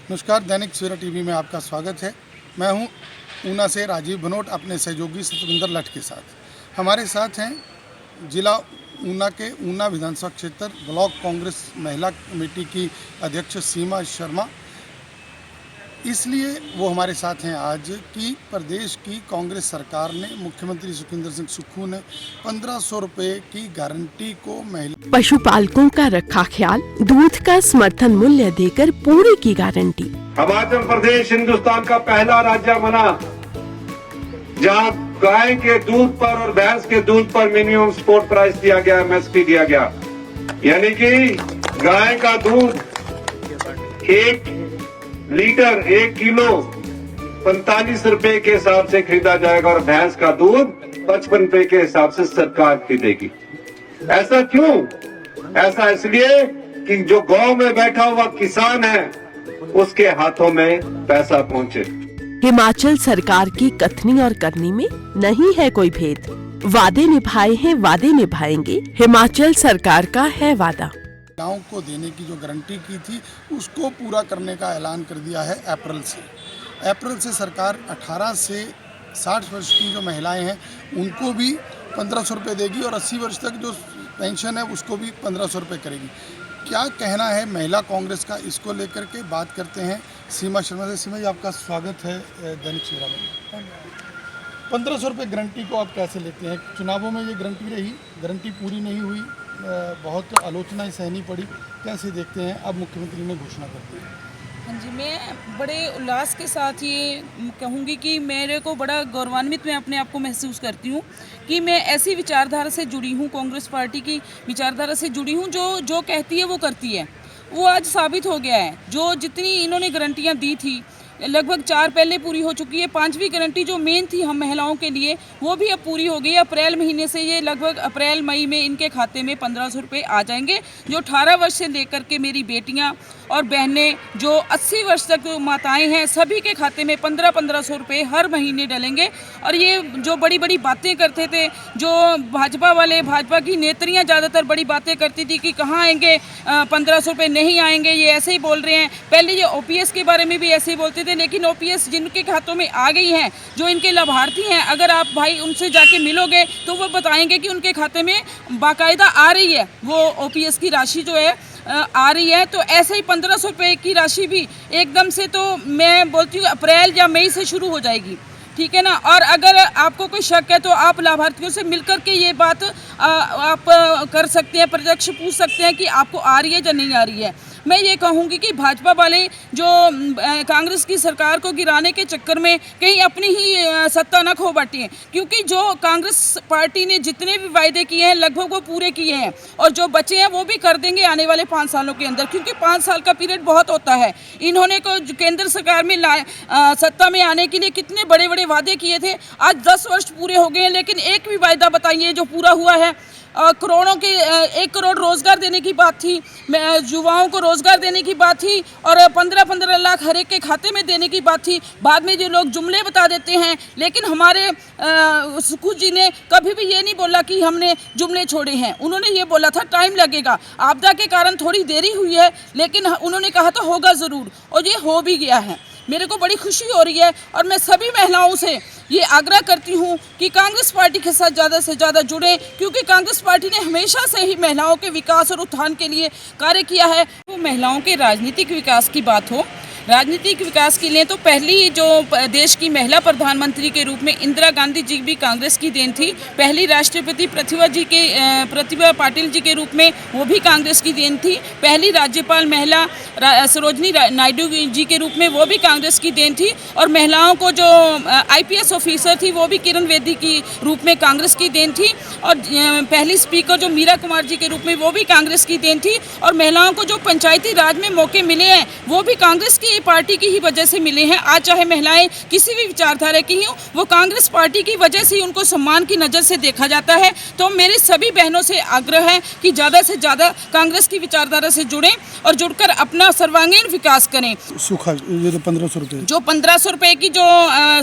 नमस्कार, दैनिक सवेरा टीवी में आपका स्वागत है। मैं हूं ऊना से राजीव भनोट अपने सहयोगी सतविंदर लठ के साथ। हमारे साथ हैं जिला ऊना के ऊना विधानसभा क्षेत्र ब्लॉक कांग्रेस महिला कमेटी की अध्यक्ष सीमा शर्मा। इसलिए वो हमारे साथ हैं आज कि प्रदेश की कांग्रेस सरकार ने मुख्यमंत्री सुखविंदर सिंह सुक्खू ने 1500 रुपए की गारंटी को महिला पशुपालकों का रखा ख्याल, दूध का समर्थन मूल्य देकर पूरी की गारंटी। हिमाचल प्रदेश हिंदुस्तान का पहला राज्य बना जहां गाय के दूध पर और भैंस के दूध पर मिनिमम सपोर्ट प्राइस दिया गया, एमएसपी दिया गया, यानी कि गाय का दूध 1 लीटर 1 किलो 45 रुपए के हिसाब से खरीदा जाएगा और भैंस का दूध 55 रुपए के हिसाब से सरकार खरीदेगी। ऐसा क्यों? ऐसा इसलिए कि जो गांव में बैठा हुआ किसान है उसके हाथों में पैसा पहुंचे। हिमाचल सरकार की कथनी और करनी में नहीं है कोई भेद। वादे निभाए हैं, वादे निभाएंगे, हिमाचल सरकार का है वादा। महिलाओं को देने की जो गारंटी की थी उसको पूरा करने का ऐलान कर दिया है अप्रैल से सरकार 18 से 60 वर्ष की जो महिलाएं हैं उनको भी 1500 रुपये देगी और 80 वर्ष तक जो पेंशन है उसको भी 1500 रुपये करेगी। क्या कहना है महिला कांग्रेस का, इसको लेकर के बात करते हैं सीमा शर्मा से। सीमा जी, आपका स्वागत है दैनिक सवेरा में। 1500 रुपये गारंटी को आप कैसे लेते हैं? चुनावों में ये गारंटी रही, गारंटी पूरी नहीं हुई, बहुत आलोचनाएं सहनी पड़ी, कैसे देखते हैं? अब मुख्यमंत्री ने घोषणा कर दी। हाँ जी, मैं बड़े उल्लास के साथ ये कहूँगी कि मेरे को बड़ा गौरवान्वित मैं अपने आप को महसूस करती हूँ कि मैं ऐसी विचारधारा से जुड़ी हूँ, कांग्रेस पार्टी की विचारधारा से जुड़ी हूँ जो कहती है वो करती है। वो आज साबित हो गया है। जो जितनी इन्होंने गारंटियाँ दी थी लगभग 4 पहले पूरी हो चुकी है। 5वीं गारंटी जो मेन थी हम महिलाओं के लिए वो भी अब पूरी हो गई है। अप्रैल महीने से ये लगभग अप्रैल मई में इनके खाते में 1500 रुपये आ जाएंगे। जो 18 वर्ष से लेकर के मेरी बेटियां और बहनें जो 80 वर्ष तक माताएं हैं सभी के खाते में 1500 रुपये हर महीने डलेंगे। और ये जो बड़ी बड़ी बातें करते थे, जो भाजपा की नेत्रियाँ ज़्यादातर बड़ी बातें करती थी कि कहाँ आएंगे 1500 रुपये, नहीं आएंगे, ये ऐसे ही बोल रहे हैं। पहले ये ओपीएस के बारे में भी ऐसे ही बोलते थे, लेकिन ओपीएस जिनके खातों में आ गई हैं, जो इनके लाभार्थी हैं, अगर आप भाई उनसे जाके मिलोगे तो वो बताएंगे कि उनके खाते में बाकायदा आ रही है वो ओपीएस की राशि जो है आ रही है। तो ऐसे ही 1500 रुपये की राशि भी एकदम से तो मैं बोलती हूँ अप्रैल या मई से शुरू हो जाएगी, ठीक है ना। और अगर आपको कोई शक है तो आप लाभार्थियों से मिलकर के ये बात आप कर सकते हैं, प्रत्यक्ष पूछ सकते हैं कि आपको आ रही है या नहीं आ रही है। मैं ये कहूँगी कि भाजपा वाले जो कांग्रेस की सरकार को गिराने के चक्कर में कहीं अपनी ही सत्ता न खो बैठे, क्योंकि जो कांग्रेस पार्टी ने जितने भी वायदे किए हैं लगभग वो पूरे किए हैं और जो बचे हैं वो भी कर देंगे आने वाले 5 सालों के अंदर, क्योंकि 5 साल का पीरियड बहुत होता है। इन्होंने को केंद्र सरकार में सत्ता में आने के लिए कितने बड़े बड़े वादे किए थे। आज 10 वर्ष पूरे हो गए हैं, लेकिन एक भी वायदा बताइए जो पूरा हुआ है। करोड़ों के 1 करोड़ रोजगार देने की बात थी, युवाओं को रोजगार देने की बात थी और 15-15 लाख हर एक के खाते में देने की बात थी। बाद में जो लोग जुमले बता देते हैं, लेकिन हमारे सुक्खू जी ने कभी भी ये नहीं बोला कि हमने जुमले छोड़े हैं। उन्होंने ये बोला था टाइम लगेगा, आपदा के कारण थोड़ी देरी हुई है, लेकिन उन्होंने कहा था होगा ज़रूर और ये हो भी गया है। मेरे को बड़ी खुशी हो रही है और मैं सभी महिलाओं से ये आग्रह करती हूँ कि कांग्रेस पार्टी के साथ ज़्यादा से ज़्यादा जुड़ें, क्योंकि कांग्रेस पार्टी ने हमेशा से ही महिलाओं के विकास और उत्थान के लिए कार्य किया है। तो महिलाओं के राजनीतिक विकास की बात हो, राजनीतिक विकास के लिए तो पहली जो देश की महिला प्रधानमंत्री के रूप में इंदिरा गांधी जी भी कांग्रेस की देन थी। पहली राष्ट्रपति प्रतिभा पाटिल जी के रूप में वो भी कांग्रेस की देन थी। पहली राज्यपाल महिला सरोजनी नायडू जी के रूप में वो भी कांग्रेस की देन थी। और महिलाओं को जो आईपीएस ऑफिसर थी वो भी किरण बेदी की रूप में कांग्रेस की देन थी। और पहली स्पीकर जो मीरा कुमार जी के रूप में वो भी कांग्रेस की देन थी। और महिलाओं को जो पंचायती राज में मौके मिले हैं वो भी कांग्रेस की पार्टी की ही वजह से मिले हैं। आज चाहे महिलाएं किसी भी विचारधारा की हों, वो कांग्रेस पार्टी की वजह से उनको सम्मान की नज़र से देखा जाता है। तो मेरे सभी बहनों से आग्रह है कि ज़्यादा से ज़्यादा कांग्रेस की विचारधारा से जुड़ें और जुड़कर अपना सर्वांगीण विकास करें। सूखा ये जो 1500 रुपये जो 1500 रुपये की जो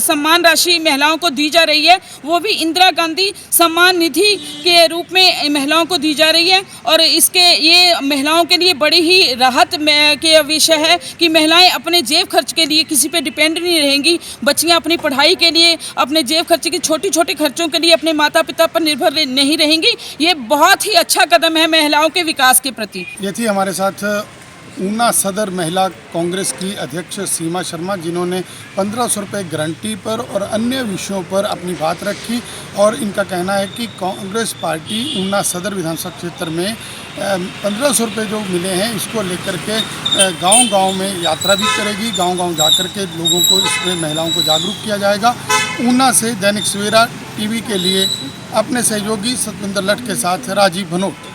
सम्मान राशि महिलाओं को दी जा रही है वो भी इंदिरा गांधी सम्मान निधि के रूप में महिलाओं को दी जा रही है। और इसके ये महिलाओं के लिए बड़ी ही राहत के विषय है कि महिलाएं अपने जेब खर्च के लिए किसी पे डिपेंड नहीं रहेंगी। बच्चियां अपनी पढ़ाई के लिए, अपने जेब खर्च की छोटी छोटी खर्चों के लिए अपने माता पिता पर निर्भर नहीं रहेंगी। ये बहुत ही अच्छा कदम है महिलाओं के विकास के प्रति। ये थी हमारे साथ ऊना सदर महिला कांग्रेस की अध्यक्ष सीमा शर्मा, जिन्होंने 1500 रुपये गारंटी पर और अन्य विषयों पर अपनी बात रखी। और इनका कहना है कि कांग्रेस पार्टी ऊना सदर विधानसभा क्षेत्र में 1500 रुपये जो मिले हैं इसको लेकर के गांव-गांव में यात्रा भी करेगी। गांव-गांव जाकर के लोगों को, इसमें महिलाओं को जागरूक किया जाएगा। ऊना से दैनिक सवेरा टीवी के लिए अपने सहयोगी सतविंदर लठ के साथ राजीव भनोट।